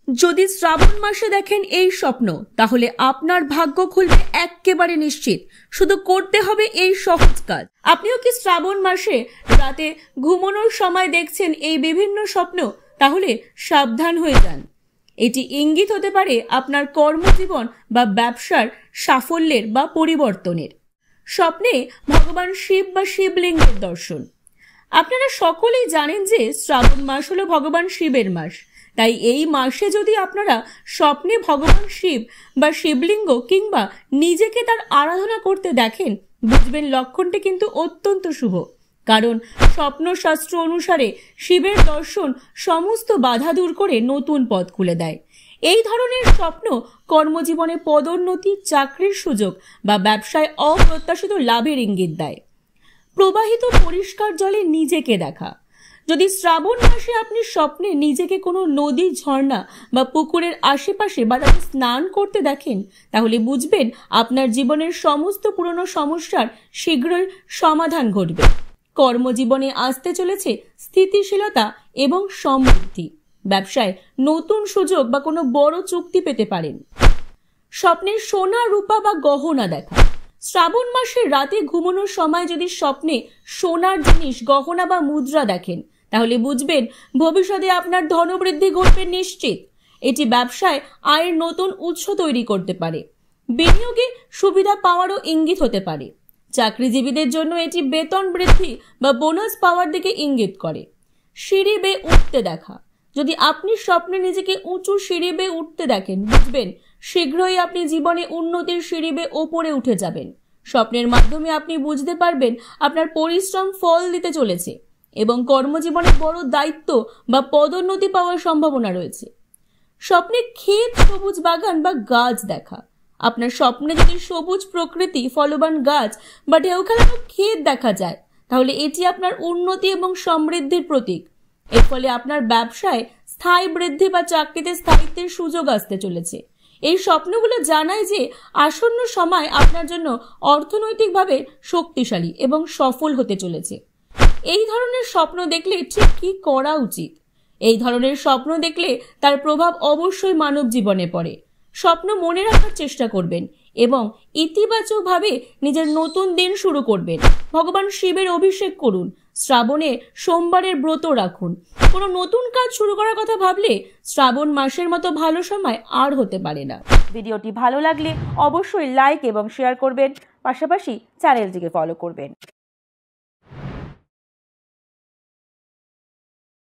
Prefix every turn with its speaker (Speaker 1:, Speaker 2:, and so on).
Speaker 1: যদি শ্রাবণ মাসে দেখেন এই স্বপ্ন, তাহলে আপনার ভাগ্য খুলবে একেবারে নিশ্চিত। শুধু করতে হবে এই সহজ কাজ। আপনিও কি শ্রাবণ মাসে রাতে ঘুমানোর সময় দেখছেন এই বিভিন্ন স্বপ্ন? তাহলে সাবধান হয়ে যান। এটি ইঙ্গিত হতে পারে আপনার কর্মজীবন বা ব্যবসার সাফল্যের বা পরিবর্তনের। স্বপ্নে ভগবান শিব বা শিবলিঙ্গের দর্শন। আপনারা সকলেই জানেন যে শ্রাবণ মাস হলো ভগবান শিবের মাস। তাই এই মাসে যদি আপনারা স্বপ্নে ভগবান শিব বা শিবলিঙ্গ কিংবা নিজেকে তার আরাধনা করতে দেখেন, বুঝবেন লক্ষণটি কিন্তু অত্যন্ত শুভ। কারণ স্বপ্নশাস্ত্র অনুসারে শিবের দর্শন সমস্ত বাধা দূর করে নতুন পথ খুলে দেয়। এই ধরনের স্বপ্ন কর্মজীবনে পদোন্নতি, চাকরির সুযোগ বা ব্যবসায় অপ্রত্যাশিত লাভের ইঙ্গিত দেয়। প্রবাহিত পরিষ্কার জলে নিজেকে দেখা। যদি শ্রাবণ মাসে আপনি স্বপ্নে নিজেকে কোনো নদী, ঝর্ণা বা পুকুরের আশেপাশে বা তাতে স্নান করতে দেখেন, তাহলে বুঝবেন আপনার জীবনের সমস্ত পুরনো সমস্যার শীঘ্রই সমাধান ঘটবে। কর্মজীবনে আসতে চলেছে স্থিতিশীলতা এবং সমৃদ্ধি। ব্যবসায় নতুন সুযোগ বা কোনো বড় চুক্তি পেতে পারেন। স্বপ্নে সোনা, রূপা বা গহনা দেখা। শ্রাবণ মাসের রাতে ঘুমানোর সময় যদি স্বপ্নে সোনার জিনিস, গহনা বা মুদ্রা দেখেন, তাহলে বুঝবেন ভবিষ্যতে আপনার ধনবৃদ্ধি ঘটবে নিশ্চিত। এটি ব্যবসায় আয়ের নতুন উৎস তৈরি করতে পারে। বিনিয়োগে সুবিধা পাওয়ারও ইঙ্গিত হতে পারে। চাকরিজীবীদের জন্য এটি বেতন বৃদ্ধি বা বোনাস পাওয়ার দিকে ইঙ্গিত করে। সিঁড়ি বেয়ে উঠতে দেখা। যদি আপনি স্বপ্নে নিজেকে উঁচু সিঁড়ি বেয়ে উঠতে দেখেন, বুঝবেন শীঘ্রই আপনি জীবনে উন্নতির সিঁড়ি বেয়ে ওপরে উঠে যাবেন। স্বপ্নের মাধ্যমে আপনি বুঝতে পারবেন আপনার পরিশ্রম ফল দিতে চলেছে এবং কর্মজীবনে বড় দায়িত্ব বা পদোন্নতি পাওয়ার সম্ভাবনা রয়েছে। স্বপ্নে ক্ষেত, সবুজ বাগান বা গাছ দেখা। আপনার স্বপ্নে যদি সবুজ প্রকৃতি, ফলবান গাছ বা ঢেউ খেলানো ক্ষেত দেখা যায়, তাহলে এটি আপনার উন্নতি এবং সমৃদ্ধির প্রতীক। এর ফলে আপনার ব্যবসায় স্থায়ী বৃদ্ধি বা চাকরিতে স্থায়িত্বের সুযোগ আসতে চলেছে। এই স্বপ্নগুলো জানায় যে আসন্ন সময় আপনার জন্য অর্থনৈতিকভাবে শক্তিশালী এবং সফল হতে চলেছে। এই ধরনের স্বপ্ন দেখলে ঠিক কি করা উচিত? এই ধরনের স্বপ্ন দেখলে তার প্রভাব অবশ্যই মানব জীবনে পড়ে। স্বপ্ন মনে রাখার চেষ্টা করবেন এবং ইতিবাচকভাবে নিজের নতুন দিন শুরু করবেন। ভগবান শিবের অভিষেক করুন। শ্রাবণে সোমবারের ব্রত রাখুন। কোনো নতুন কাজ শুরু করার কথা ভাবলে শ্রাবণ মাসের মতো ভালো সময় আর হতে পারে না।
Speaker 2: ভিডিওটি ভালো লাগলে অবশ্যই লাইক এবং শেয়ার করবেন, পাশাপাশি চ্যানেলটিকে ফলো করবেন।